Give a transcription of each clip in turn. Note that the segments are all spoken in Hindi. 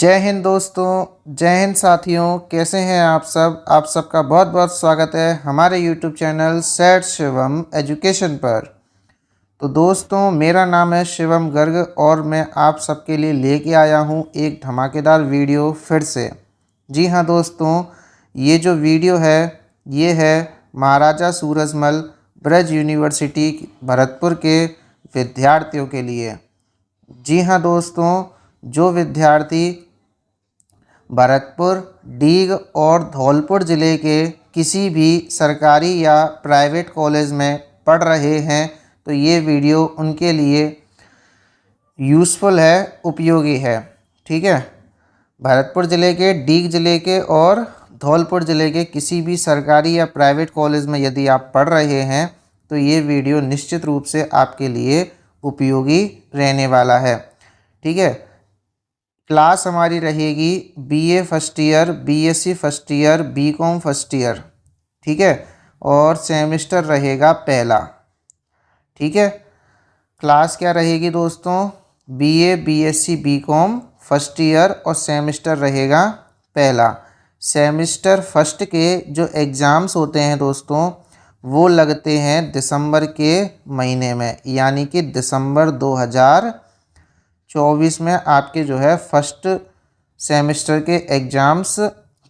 जय हिंद दोस्तों, जय हिंद साथियों। कैसे हैं आप सब? आप सबका बहुत बहुत स्वागत है हमारे यूट्यूब चैनल सेठ शिवम एजुकेशन पर। तो दोस्तों, मेरा नाम है शिवम गर्ग और मैं आप सबके लिए लेके आया हूं एक धमाकेदार वीडियो फिर से। जी हाँ दोस्तों, ये जो वीडियो है ये है महाराजा सूरजमल ब्रज यूनिवर्सिटी भरतपुर के विद्यार्थियों के लिए। जी हाँ दोस्तों, जो विद्यार्थी भरतपुर, डीग और धौलपुर ज़िले के किसी भी सरकारी या प्राइवेट कॉलेज में पढ़ रहे हैं तो ये वीडियो उनके लिए यूज़फुल है, उपयोगी है। ठीक है, भरतपुर ज़िले के, डीग ज़िले के और धौलपुर ज़िले के किसी भी सरकारी या प्राइवेट कॉलेज में यदि आप पढ़ रहे हैं तो ये वीडियो निश्चित रूप से आपके लिए उपयोगी रहने वाला है। ठीक है, क्लास हमारी रहेगी BA first year, BSc first year, BCom first year. ठीक है, और सेमेस्टर रहेगा पहला। ठीक है, क्लास क्या रहेगी दोस्तों? BA, BSc, BCom first year और सेमेस्टर रहेगा पहला। सेमेस्टर फर्स्ट के जो एग्ज़ाम्स होते हैं दोस्तों वो लगते हैं दिसंबर के महीने में, यानी कि दिसंबर 2024 में आपके जो है फर्स्ट सेमेस्टर के एग्ज़ाम्स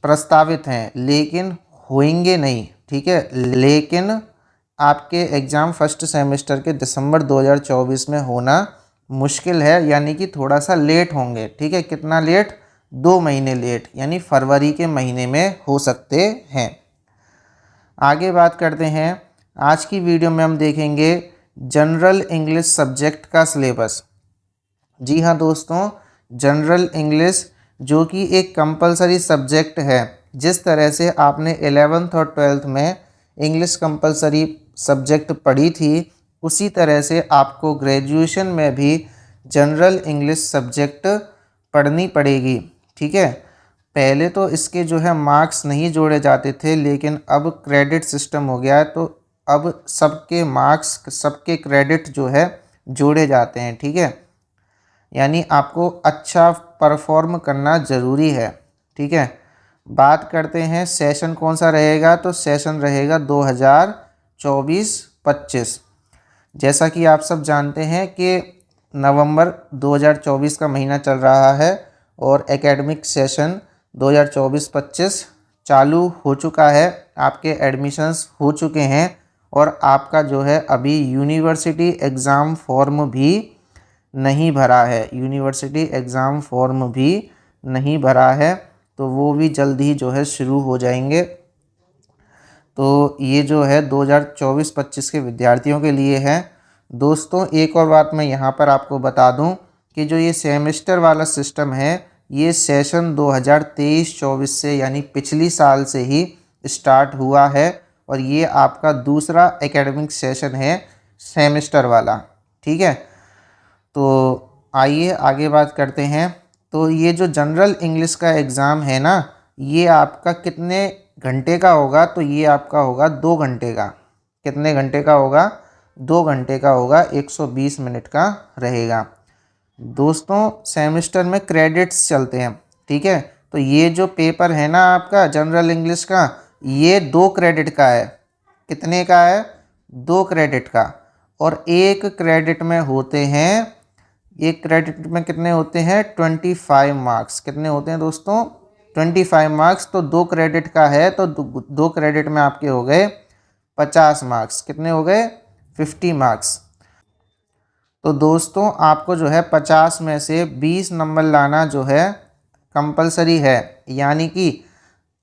प्रस्तावित हैं, लेकिन होंगे नहीं। ठीक है, लेकिन आपके एग्ज़ाम फर्स्ट सेमेस्टर के दिसंबर 2024 में होना मुश्किल है, यानी कि थोड़ा सा लेट होंगे। ठीक है, कितना लेट? 2 महीने लेट, यानी फरवरी के महीने में हो सकते हैं। आगे बात करते हैं। आज की वीडियो में हम देखेंगे जनरल इंग्लिश सब्जेक्ट का सिलेबस। जी हाँ दोस्तों, जनरल इंग्लिश जो कि एक कंपलसरी सब्जेक्ट है। जिस तरह से आपने 11th और 12th में इंग्लिश कंपलसरी सब्जेक्ट पढ़ी थी, उसी तरह से आपको ग्रेजुएशन में भी जनरल इंग्लिश सब्जेक्ट पढ़नी पड़ेगी। ठीक है, पहले तो इसके जो है मार्क्स नहीं जोड़े जाते थे, लेकिन अब क्रेडिट सिस्टम हो गया है तो अब सबके मार्क्स, सबके क्रेडिट जो है जोड़े जाते हैं। ठीक है, यानी आपको अच्छा परफॉर्म करना ज़रूरी है। ठीक है, बात करते हैं सेशन कौन सा रहेगा, तो सेशन रहेगा 2024-25। जैसा कि आप सब जानते हैं कि नवंबर 2024 का महीना चल रहा है और एकेडमिक सेशन 2024-25 चालू हो चुका है। आपके एडमिशन्स हो चुके हैं और आपका जो है अभी यूनिवर्सिटी एग्ज़ाम फॉर्म भी नहीं भरा है। यूनिवर्सिटी एग्ज़ाम फॉर्म भी नहीं भरा है, तो वो भी जल्द ही जो है शुरू हो जाएंगे। तो ये जो है 2024-25 के विद्यार्थियों के लिए है। दोस्तों, एक और बात मैं यहाँ पर आपको बता दूँ कि जो ये सेमेस्टर वाला सिस्टम है ये सेशन 2023-24 से, यानी पिछली साल से ही स्टार्ट हुआ है और ये आपका दूसरा एकेडमिक सेशन है सेमेस्टर वाला। ठीक है, तो आइए आगे बात करते हैं। तो ये जो जनरल इंग्लिश का एग्ज़ाम है ना, ये आपका कितने घंटे का होगा? तो ये आपका होगा 2 घंटे का। कितने घंटे का होगा? 2 घंटे का होगा, 120 मिनट का रहेगा। दोस्तों, सेमेस्टर में क्रेडिट्स चलते हैं। ठीक है, तो ये जो पेपर है ना आपका जनरल इंग्लिश का, ये 2 क्रेडिट का है। कितने का है? 2 क्रेडिट का। और एक क्रेडिट में होते हैं, एक क्रेडिट में कितने होते हैं? 25 मार्क्स। कितने होते हैं दोस्तों? 25 मार्क्स। तो 2 क्रेडिट का है तो 2 क्रेडिट में आपके हो गए 50 मार्क्स। कितने हो गए? 50 मार्क्स। तो दोस्तों, आपको जो है 50 में से 20 नंबर लाना जो है कंपलसरी है। यानी कि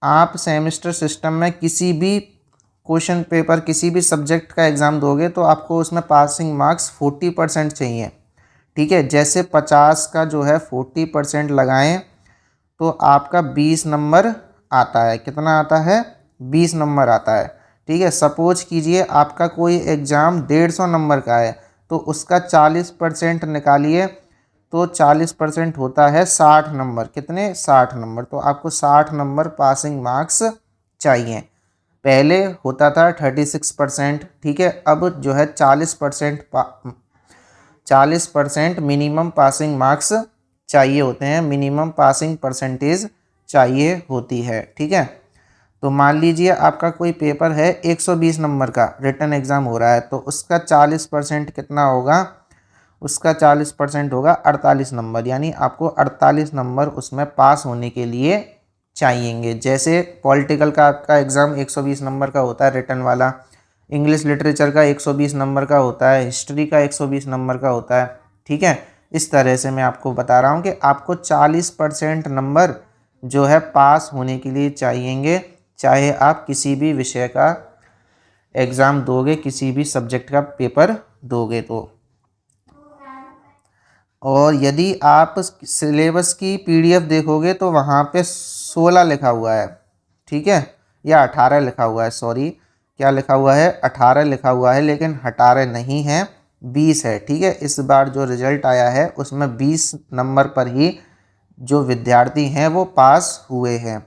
आप सेमेस्टर सिस्टम में किसी भी क्वेश्चन पेपर, किसी भी सब्जेक्ट का एग्ज़ाम दोगे तो आपको उसमें पासिंग मार्क्स 40% चाहिए। ठीक है, जैसे 50 का जो है 40% लगाएं तो आपका 20 नंबर आता है। कितना आता है? 20 नंबर आता है। ठीक है, सपोज कीजिए आपका कोई एग्ज़ाम 150 नंबर का है तो उसका 40% निकालिए तो 40% होता है 60 नंबर। कितने? 60 नंबर। तो आपको 60 नंबर पासिंग मार्क्स चाहिए। पहले होता था 36%। ठीक है, अब जो है 40% मिनिमम पासिंग मार्क्स चाहिए होते हैं, मिनिमम पासिंग परसेंटेज चाहिए होती है। ठीक है, तो मान लीजिए आपका कोई पेपर है 120 नंबर का रिटन एग्ज़ाम हो रहा है, तो उसका 40% कितना होगा, उसका 40% होगा 48 नंबर, यानी आपको 48 नंबर उसमें पास होने के लिए चाहिएंगे। जैसे पॉलिटिकल का आपका एग्ज़ाम 120 नंबर का होता है रिटन वाला, इंग्लिश लिटरेचर का 120 नंबर का होता है, हिस्ट्री का 120 नंबर का होता है। ठीक है, इस तरह से मैं आपको बता रहा हूँ कि आपको 40% नंबर जो है पास होने के लिए चाहिएंगे, चाहे आप किसी भी विषय का एग्ज़ाम दोगे, किसी भी सब्जेक्ट का पेपर दोगे तो। और यदि आप सिलेबस की पीडीएफ देखोगे तो वहाँ पे 16 लिखा हुआ है, ठीक है, या 18 लिखा हुआ है, सॉरी क्या लिखा हुआ है, 18 लिखा हुआ है, लेकिन 18 नहीं है, 20 है। ठीक है, इस बार जो रिज़ल्ट आया है उसमें 20 नंबर पर ही जो विद्यार्थी हैं वो पास हुए हैं।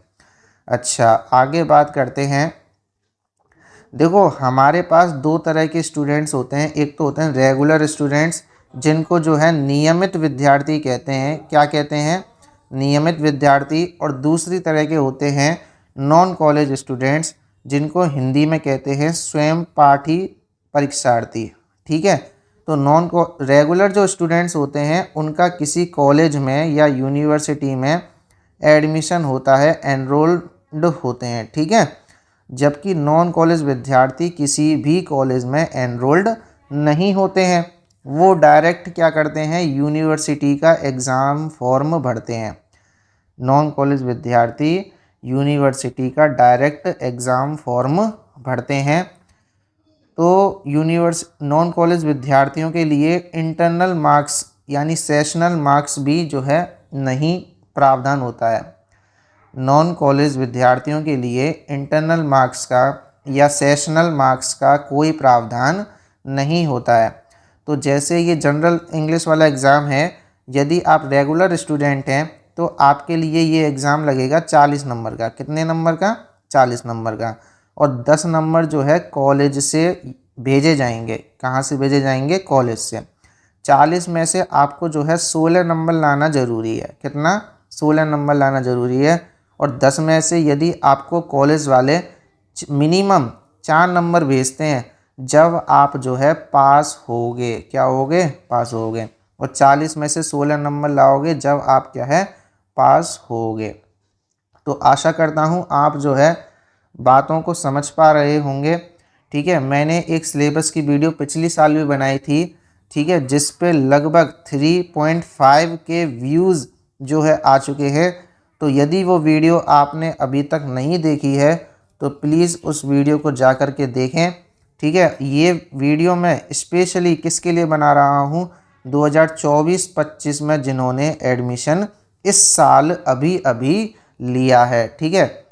अच्छा, आगे बात करते हैं। देखो, हमारे पास दो तरह के स्टूडेंट्स होते हैं, एक तो होते हैं रेगुलर स्टूडेंट्स, जिनको जो है नियमित विद्यार्थी कहते हैं। क्या कहते हैं, नियमित विद्यार्थी। और दूसरी तरह के होते हैं नॉन कॉलेज स्टूडेंट्स, जिनको हिंदी में कहते हैं स्वयं पाठी परीक्षार्थी। ठीक है, तो रेगुलर जो स्टूडेंट्स होते हैं उनका किसी कॉलेज में या यूनिवर्सिटी में एडमिशन होता है, एनरोल्ड होते हैं। ठीक है, जबकि नॉन कॉलेज विद्यार्थी किसी भी कॉलेज में एनरोल्ड नहीं होते हैं, वो डायरेक्ट क्या करते हैं, यूनिवर्सिटी का एग्ज़ाम फॉर्म भरते हैं। नॉन कॉलेज विद्यार्थी यूनिवर्सिटी का डायरेक्ट एग्ज़ाम फॉर्म भरते हैं। तो नॉन कॉलेज विद्यार्थियों के लिए इंटरनल मार्क्स यानी सेशनल मार्क्स भी जो है नहीं प्रावधान होता है। नॉन कॉलेज विद्यार्थियों के लिए इंटरनल मार्क्स का या सेशनल मार्क्स का कोई प्रावधान नहीं होता है। तो जैसे ये जनरल इंग्लिश वाला एग्ज़ाम है, यदि आप रेगुलर स्टूडेंट हैं तो आपके लिए ये एग्ज़ाम लगेगा 40 नंबर का। कितने नंबर का, 40 नंबर का। और 10 नंबर जो है कॉलेज से भेजे जाएंगे। कहाँ से भेजे जाएंगे, कॉलेज से। 40 में से आपको जो है 16 नंबर लाना ज़रूरी है। कितना, 16 नंबर लाना ज़रूरी है। और 10 में से यदि आपको कॉलेज वाले मिनिमम 4 नंबर भेजते हैं, जब आप जो है पास होगे, क्या होगे, पास होगे। और 40 में से 16 नंबर लाओगे जब आप क्या है, पास होगे। तो आशा करता हूँ आप जो है बातों को समझ पा रहे होंगे। ठीक है, मैंने एक सिलेबस की वीडियो पिछली साल भी बनाई थी, ठीक है, जिस पे लगभग 3.5 के व्यूज़ जो है आ चुके हैं। तो यदि वो वीडियो आपने अभी तक नहीं देखी है तो प्लीज़ उस वीडियो को जा कर के देखें। ठीक है, ये वीडियो मैं स्पेशली किसके लिए बना रहा हूँ, 2024-25 में जिन्होंने एडमिशन इस साल अभी अभी लिया है। ठीक है,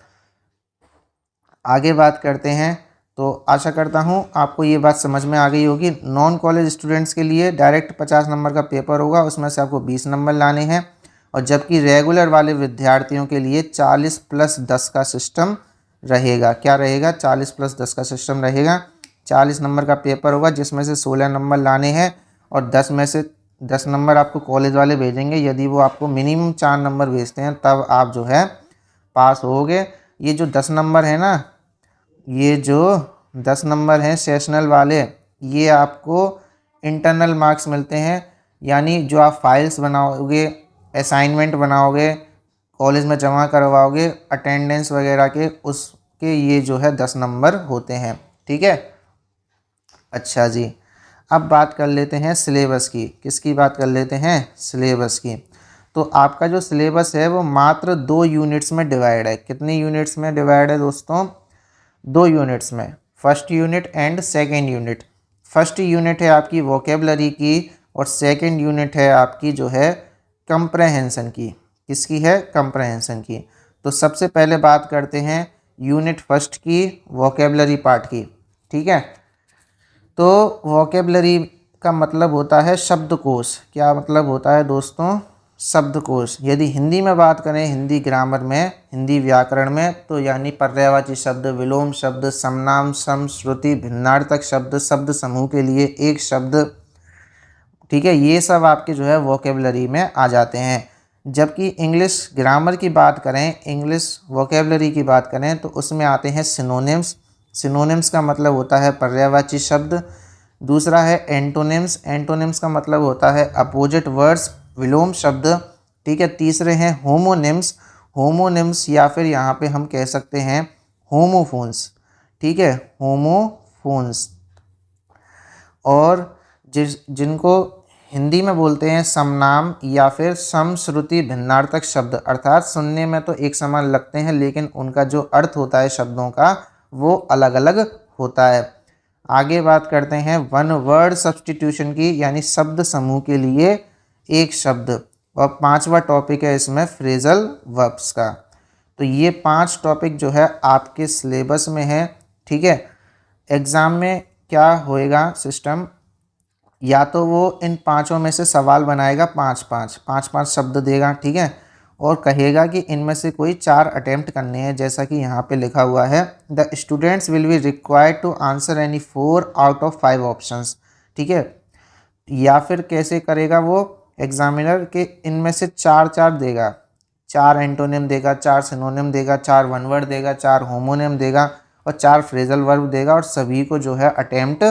आगे बात करते हैं। तो आशा करता हूँ आपको ये बात समझ में आ गई होगी। नॉन कॉलेज स्टूडेंट्स के लिए डायरेक्ट 50 नंबर का पेपर होगा, उसमें से आपको 20 नंबर लाने हैं। और जबकि रेगुलर वाले विद्यार्थियों के लिए 40 + 10 का सिस्टम रहेगा। क्या रहेगा, 40 + 10 का सिस्टम रहेगा। 40 नंबर का पेपर होगा जिसमें से 16 नंबर लाने हैं और 10 में से 10 नंबर आपको कॉलेज वाले भेजेंगे। यदि वो आपको मिनिमम 4 नंबर भेजते हैं तब आप जो है पास होगे। ये जो 10 नंबर है ना, ये जो 10 नंबर हैं सेशनल वाले, ये आपको इंटरनल मार्क्स मिलते हैं। यानी जो आप फाइल्स बनाओगे, असाइनमेंट बनाओगे, कॉलेज में जमा करवाओगे, अटेंडेंस वगैरह के, उसके ये जो है 10 नंबर होते हैं। ठीक है, अच्छा जी, अब बात कर लेते हैं सिलेबस की। किसकी बात कर लेते हैं, सिलेबस की। तो आपका जो सिलेबस है वो मात्र 2 यूनिट्स में डिवाइड है। कितनी यूनिट्स में डिवाइड है दोस्तों, 2 यूनिट्स में, first unit and second unit. First unit है आपकी वोकेबलरी की और सेकेंड यूनिट है आपकी जो है कंप्रहेंशन की। किसकी है, कंप्रहेंशन की। तो सबसे पहले बात करते हैं यूनिट फर्स्ट की, वोकेबलरी पार्ट की। ठीक है, तो वोकेबलरी का मतलब होता है शब्दकोश। क्या मतलब होता है दोस्तों, शब्दकोश। यदि हिंदी में बात करें, हिंदी ग्रामर में, हिंदी व्याकरण में, तो यानी पर्यायवाची शब्द, विलोम शब्द, समनाम, सम, श्रुति, भिन्नार्थक शब्द, शब्द समूह के लिए एक शब्द। ठीक है, ये सब आपके जो है वोकेबलरी में आ जाते हैं। जबकि इंग्लिश ग्रामर की बात करें, इंग्लिश वोकेबलरी की बात करें तो उसमें आते हैं सिनोनिम्स। सिनोनिम्स का मतलब होता है पर्यायवाची शब्द। दूसरा है एंटोनिम्स। एंटोनिम्स का मतलब होता है अपोजिट वर्ड्स, विलोम शब्द। ठीक है। तीसरे हैं होमोनिम्स। होमोनिम्स या फिर यहाँ पे हम कह सकते हैं होमोफोन्स। ठीक है, होमोफोन्स। और जिनको हिंदी में बोलते हैं समनाम या फिर समश्रुति भिन्नार्थक शब्द, अर्थात सुनने में तो एक समान लगते हैं लेकिन उनका जो अर्थ होता है शब्दों का वो अलग अलग होता है। आगे बात करते हैं वन वर्ड सब्स्टिट्यूशन की, यानी शब्द समूह के लिए एक शब्द। और 5वां टॉपिक है इसमें फ्रेजल वर्ब्स का। तो ये 5 टॉपिक जो है आपके सिलेबस में है। ठीक है। एग्ज़ाम में क्या होएगा सिस्टम, या तो वो इन 5 में से सवाल बनाएगा, 5 शब्द देगा। ठीक है। और कहेगा कि इनमें से कोई 4 अटेम्प्ट करने हैं, जैसा कि यहाँ पे लिखा हुआ है the students will be required to answer any 4 out of 5 options. ठीक है। या फिर कैसे करेगा वो एग्जामिनर के, इनमें से 4 देगा, 4 एंटोनिम देगा, 4 सिनोनिम देगा, 4 वन वर्ड देगा, 4 होमोनिम देगा और 4 फ्रेजल वर्ब देगा और सभी को जो है अटेम्प्ट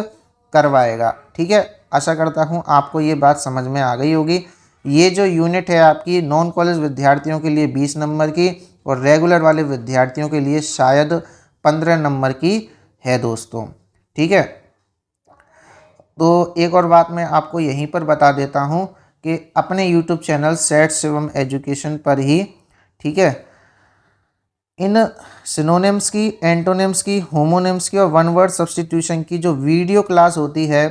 करवाएगा। ठीक है। आशा करता हूँ आपको ये बात समझ में आ गई होगी। ये जो यूनिट है आपकी नॉन कॉलेज विद्यार्थियों के लिए 20 नंबर की और रेगुलर वाले विद्यार्थियों के लिए शायद 15 नंबर की है दोस्तों। ठीक है। तो एक और बात मैं आपको यहीं पर बता देता हूँ कि अपने YouTube channel set Shivam education पर ही, ठीक है, इन सिनोनिम्स की, एंटोनिम्स की, होमोनिम्स की और वन वर्ड सब्स्टिट्यूशन की जो वीडियो क्लास होती है,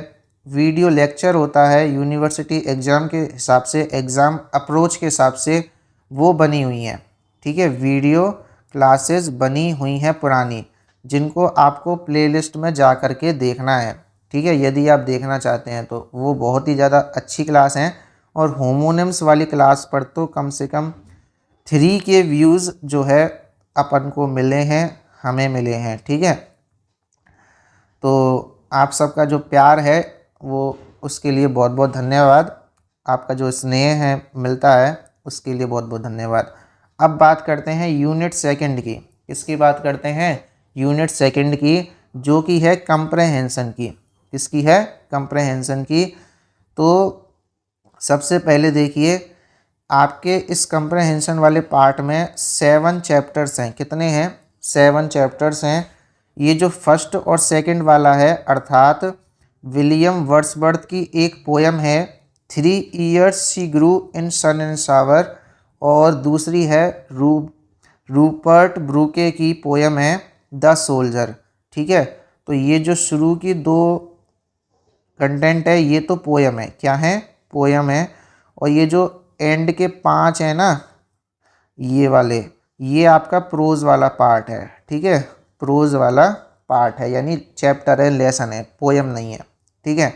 वीडियो लेक्चर होता है यूनिवर्सिटी एग्ज़ाम के हिसाब से, एग्ज़ाम अप्रोच के हिसाब से वो बनी हुई हैं। ठीक है। वीडियो क्लासेस बनी हुई हैं पुरानी, जिनको आपको प्लेलिस्ट में जा कर के देखना है। ठीक है। यदि आप देखना चाहते हैं तो वो बहुत ही ज़्यादा अच्छी क्लास हैं। और होमोनिम्स वाली क्लास पर तो कम से कम 3 के व्यूज़ जो है अपन को मिले हैं, हमें मिले हैं। ठीक है। तो आप सबका जो प्यार है वो उसके लिए बहुत बहुत धन्यवाद। आपका जो स्नेह है मिलता है उसके लिए बहुत बहुत धन्यवाद। अब बात करते हैं यूनिट सेकंड की। किसकी बात करते हैं? यूनिट सेकंड की, जो कि है कंप्रहेंशन की। किसकी है? कंप्रहेंशन की। तो सबसे पहले देखिए, आपके इस कंप्रहेंशन वाले पार्ट में 7 चैप्टर्स हैं। कितने हैं? 7 चैप्टर्स हैं। ये जो फर्स्ट और सेकंड वाला है, अर्थात विलियम वर्ड्सवर्थ की एक पोयम है 3 Years She Grew in Sun and Shower, और दूसरी है रूपर्ट ब्रूके की पोयम है द सोल्जर। ठीक है। तो ये जो शुरू की 2 कंटेंट है ये तो पोयम है। क्या है? पोयम है। और ये जो एंड के 5 है ना, ये वाले, ये आपका प्रोज वाला पार्ट है। ठीक है। प्रोज वाला पार्ट है, यानी चैप्टर है, लेसन है, पोयम नहीं है। ठीक है।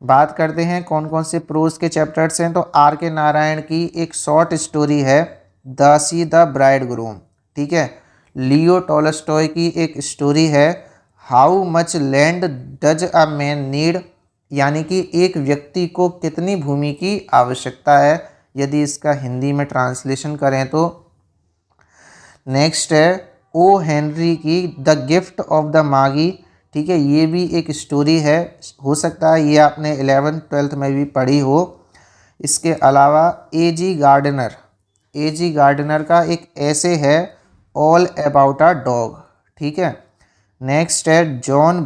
बात करते हैं कौन कौन से प्रोज के चैप्टर्स हैं। तो आर के नारायण की एक शॉर्ट स्टोरी है दासी द ब्राइडग्रूम। ठीक है। लियो टॉलस्टॉय की एक स्टोरी है how much land does a man need, यानी कि एक व्यक्ति को कितनी भूमि की आवश्यकता है, यदि इसका हिंदी में ट्रांसलेशन करें तो। नेक्स्ट है ओ हेनरी की द गिफ्ट ऑफ द मागी। ठीक है। ये भी एक स्टोरी है, हो सकता है ये आपने 11th-12th में भी पढ़ी हो। इसके अलावा ए जी गार्डनर का एक ऐसे है ऑल अबाउट अ डॉग। ठीक है। नेक्स्ट है जॉन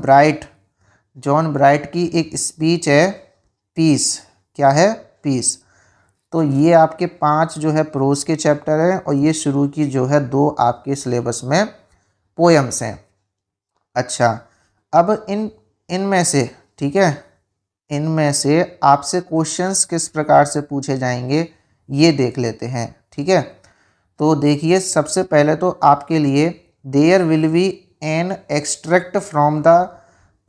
ब्राइट की एक स्पीच है पीस। क्या है? पीस। तो ये आपके 5 जो है प्रोज के चैप्टर हैं और ये शुरू की जो है 2 आपके सिलेबस में पोएम्स हैं। अच्छा, अब इनमें से, ठीक है, इनमें से आपसे क्वेश्चंस किस प्रकार से पूछे जाएंगे ये देख लेते हैं। ठीक है। तो देखिए, सबसे पहले तो आपके लिए there will be an extract from the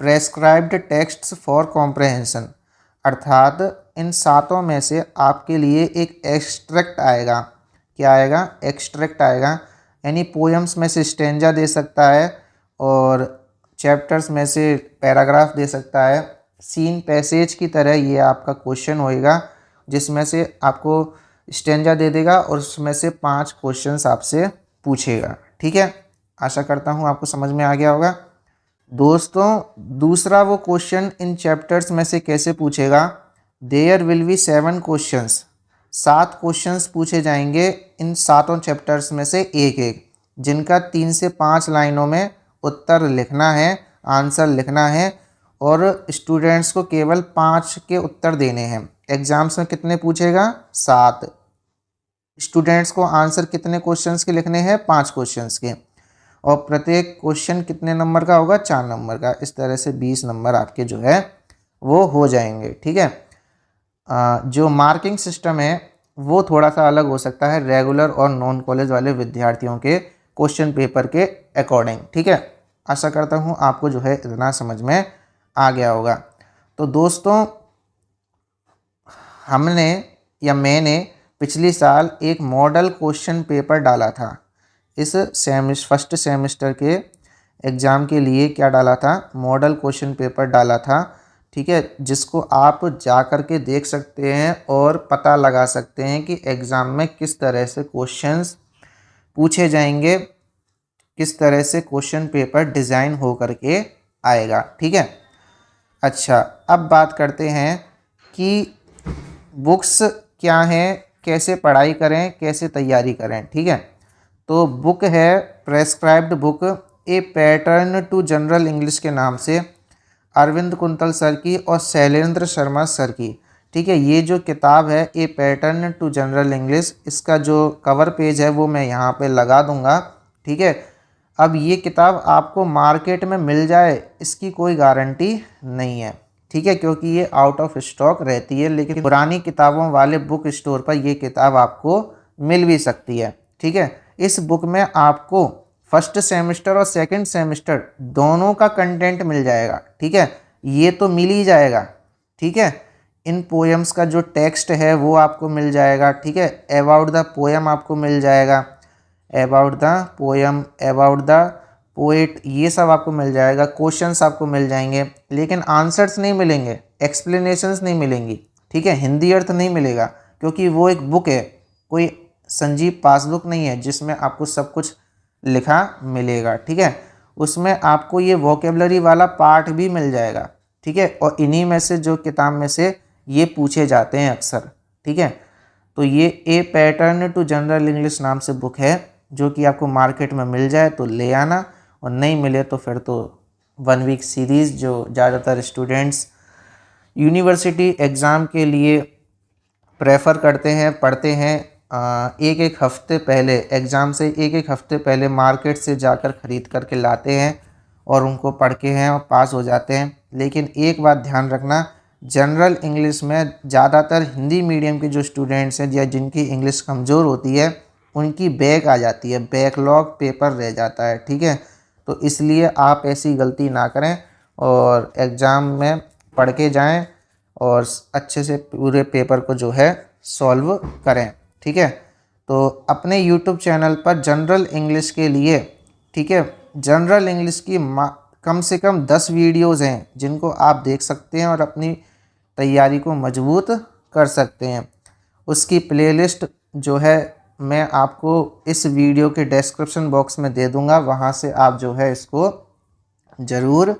prescribed texts for comprehension, अर्थात इन 7 में से आपके लिए एक एक्सट्रैक्ट आएगा। क्या आएगा? एक्सट्रैक्ट आएगा, यानी पोएम्स में से स्टेंजा दे सकता है और चैप्टर्स में से पैराग्राफ दे सकता है। सीन पैसेज की तरह ये आपका क्वेश्चन होएगा, जिसमें से आपको स्टेंजा दे देगा और उसमें से 5 क्वेश्चंस आपसे पूछेगा। ठीक है, आशा करता हूँ आपको समझ में आ गया होगा। दोस्तों दूसरा वो क्वेश्चन इन चैप्टर्स में से कैसे पूछेगा, there will be 7 questions, 7 questions पूछे जाएंगे इन 7 चैप्टर्स में से एक एक, जिनका 3 से 5 लाइनों में उत्तर लिखना है, आंसर लिखना है और स्टूडेंट्स को केवल 5 के उत्तर देने हैं। एग्जाम्स में कितने पूछेगा, 7। स्टूडेंट्स को आंसर कितने क्वेश्चंस के लिखने हैं, 5 क्वेश्चंस के, और प्रत्येक क्वेश्चन कितने नंबर का होगा, 4 नंबर का। इस तरह से 20 नंबर आपके जो है वो हो जाएंगे। ठीक है, जो मार्किंग सिस्टम है वो थोड़ा सा अलग हो सकता है रेगुलर और नॉन कॉलेज वाले विद्यार्थियों के क्वेश्चन पेपर के अकॉर्डिंग। ठीक है, आशा करता हूँ आपको जो है इतना समझ में आ गया होगा। तो दोस्तों हमने या मैंने पिछली साल एक मॉडल क्वेश्चन पेपर डाला था इस फर्स्ट सेमेस्टर के एग्ज़ाम के लिए। क्या डाला था, मॉडल क्वेश्चन पेपर डाला था। ठीक है, जिसको आप जा कर के देख सकते हैं और पता लगा सकते हैं कि एग्ज़ाम में किस तरह से क्वेश्चंस पूछे जाएंगे, किस तरह से क्वेश्चन पेपर डिज़ाइन हो कर के आएगा। ठीक है, अच्छा अब बात करते हैं कि बुक्स क्या हैं, कैसे पढ़ाई करें, कैसे तैयारी करें। ठीक है, तो बुक है prescribed book a pattern to general English के नाम से, अरविंद कुंतल सर की और शैलेंद्र शर्मा सर की। ठीक है, ये जो किताब है ए पैटर्न टू जनरल इंग्लिश, इसका जो कवर पेज है वो मैं यहाँ पे लगा दूँगा। ठीक है, अब ये किताब आपको मार्केट में मिल जाए इसकी कोई गारंटी नहीं है। ठीक है, क्योंकि ये आउट ऑफ स्टॉक रहती है, लेकिन पुरानी किताबों वाले बुक स्टोर पर ये किताब आपको मिल भी सकती है। ठीक है, इस बुक में आपको फर्स्ट सेमेस्टर और सेकंड सेमेस्टर दोनों का कंटेंट मिल जाएगा। ठीक है, ये तो मिल ही जाएगा। ठीक है, इन पोएम्स का जो टेक्स्ट है वो आपको मिल जाएगा। ठीक है, अबाउट द पोएम आपको मिल जाएगा, about the poem, about the poet, ये सब आपको मिल जाएगा। क्वेश्चंस आपको मिल जाएंगे, लेकिन आंसर्स नहीं मिलेंगे, एक्सप्लेनेशंस नहीं मिलेंगी। ठीक है, हिंदी अर्थ नहीं मिलेगा, क्योंकि वो एक बुक है, कोई संजीव पासबुक नहीं है जिसमें आपको सब कुछ लिखा मिलेगा। ठीक है, उसमें आपको ये वोकेबलरी वाला पार्ट भी मिल जाएगा। ठीक है, और इन्हीं में से जो किताब में से ये पूछे जाते हैं अक्सर। ठीक है, तो ये ए पैटर्न टू जनरल इंग्लिश नाम से बुक है, जो कि आपको मार्केट में मिल जाए तो ले आना, और नहीं मिले तो फिर तो 1 वीक सीरीज़ जो ज़्यादातर स्टूडेंट्स यूनिवर्सिटी एग्ज़ाम के लिए प्रेफर करते हैं, पढ़ते हैं, एक एक हफ्ते पहले एग्ज़ाम से एक एक हफ्ते पहले मार्केट से जाकर ख़रीद करके लाते हैं और उनको पढ़ के हैं और पास हो जाते हैं। लेकिन एक बात ध्यान रखना, जनरल इंग्लिश में ज़्यादातर हिंदी मीडियम के जो स्टूडेंट्स हैं या जिनकी इंग्लिश कमज़ोर होती है उनकी बैक आ जाती है, बैकलॉग पेपर रह जाता है। ठीक है, तो इसलिए आप ऐसी गलती ना करें और एग्ज़ाम में पढ़ के जाएँ और अच्छे से पूरे पेपर को जो है सॉल्व करें। ठीक है, तो अपने यूट्यूब चैनल पर जनरल इंग्लिश के लिए, ठीक है, जनरल इंग्लिश की कम से कम 10 वीडियोज़ हैं जिनको आप देख सकते हैं और अपनी तैयारी को मजबूत कर सकते हैं। उसकी प्लेलिस्ट जो है मैं आपको इस वीडियो के डिस्क्रिप्शन बॉक्स में दे दूंगा, वहां से आप जो है इसको ज़रूर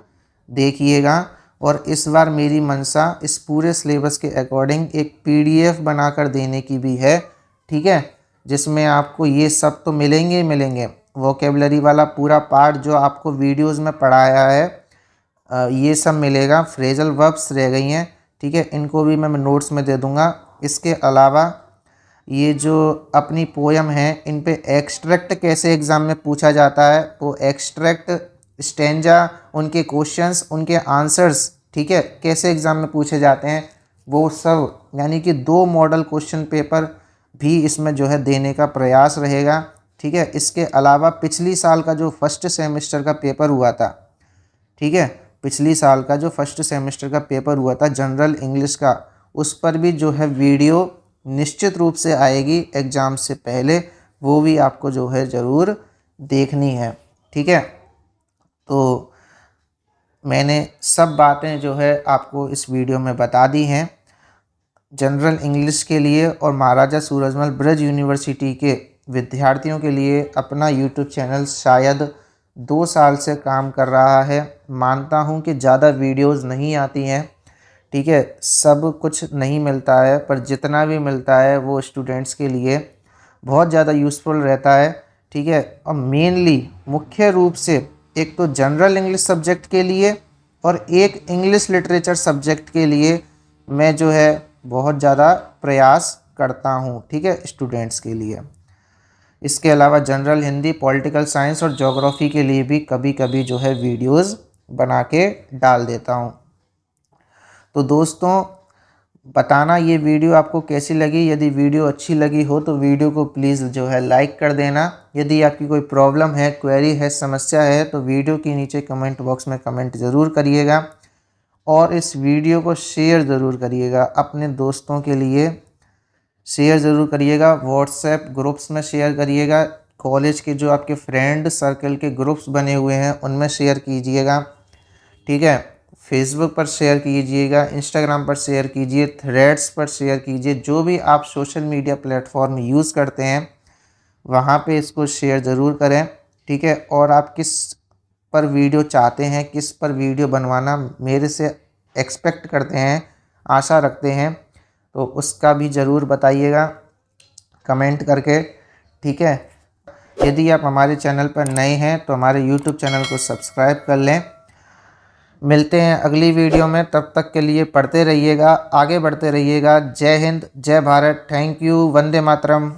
देखिएगा। और इस बार मेरी मंशा इस पूरे सिलेबस के अकॉर्डिंग एक PDF बनाकर देने की भी है। ठीक है, जिसमें आपको ये सब तो मिलेंगे ही मिलेंगे, वोकेबलरी वाला पूरा पार्ट जो आपको वीडियोस में पढ़ाया है ये सब मिलेगा। फ्रेजल वर्ब्स रह गई हैं, ठीक है, इनको भी मैं नोट्स में दे दूंगा। इसके अलावा ये जो अपनी पोयम है इन पे एक्सट्रैक्ट कैसे एग्ज़ाम में पूछा जाता है, वो एक्सट्रैक्ट, स्टेंजा, उनके क्वेश्चंस, उनके आंसर्स, ठीक है, कैसे एग्ज़ाम में पूछे जाते हैं वो सब, यानी कि 2 मॉडल क्वेश्चन पेपर भी इसमें जो है देने का प्रयास रहेगा। ठीक है, इसके अलावा पिछली साल का जो फर्स्ट सेमेस्टर का पेपर हुआ था, ठीक है, पिछली साल का जो फर्स्ट सेमेस्टर का पेपर हुआ था जनरल इंग्लिश का, उस पर भी जो है वीडियो निश्चित रूप से आएगी एग्ज़ाम से पहले, वो भी आपको जो है ज़रूर देखनी है। ठीक है, तो मैंने सब बातें जो है आपको इस वीडियो में बता दी हैं। जनरल इंग्लिश के लिए और महाराजा सूरजमल ब्रज यूनिवर्सिटी के विद्यार्थियों के लिए अपना यूट्यूब चैनल शायद 2 साल से काम कर रहा है। मानता हूँ कि ज़्यादा वीडियोस नहीं आती हैं, ठीक है, सब कुछ नहीं मिलता है, पर जितना भी मिलता है वो स्टूडेंट्स के लिए बहुत ज़्यादा यूज़फुल रहता है, ठीक है। और मेनली मुख्य रूप से एक तो जनरल इंग्लिश सब्जेक्ट के लिए और एक इंग्लिश लिटरेचर सब्जेक्ट के लिए मैं जो है बहुत ज़्यादा प्रयास करता हूँ, ठीक है, स्टूडेंट्स के लिए। इसके अलावा जनरल हिंदी, पॉलिटिकल साइंस और ज्योग्राफी के लिए भी कभी कभी जो है वीडियोस बना के डाल देता हूँ। तो दोस्तों बताना ये वीडियो आपको कैसी लगी। यदि वीडियो अच्छी लगी हो तो वीडियो को प्लीज़ जो है लाइक कर देना। यदि आपकी कोई प्रॉब्लम है, क्वेरी है, समस्या है तो वीडियो के नीचे कमेंट बॉक्स में कमेंट ज़रूर करिएगा और इस वीडियो को शेयर ज़रूर करिएगा अपने दोस्तों के लिए। शेयर ज़रूर करिएगा, व्हाट्सएप ग्रुप्स में शेयर करिएगा, कॉलेज के जो आपके फ्रेंड सर्कल के ग्रुप्स बने हुए हैं उनमें शेयर कीजिएगा, ठीक है। फेसबुक पर शेयर कीजिएगा, इंस्टाग्राम पर शेयर कीजिए, थ्रेड्स पर शेयर कीजिए, जो भी आप सोशल मीडिया प्लेटफॉर्म यूज़ करते हैं वहाँ पे इसको शेयर ज़रूर करें, ठीक है। और आप किस पर वीडियो चाहते हैं, किस पर वीडियो बनवाना मेरे से एक्सपेक्ट करते हैं, आशा रखते हैं, तो उसका भी ज़रूर बताइएगा कमेंट करके, ठीक है। यदि आप हमारे चैनल पर नए हैं तो हमारे यूट्यूब चैनल को सब्सक्राइब कर लें। मिलते हैं अगली वीडियो में, तब तक के लिए पढ़ते रहिएगा, आगे बढ़ते रहिएगा। जय हिंद, जय भारत, थैंक यू, वंदे मातरम।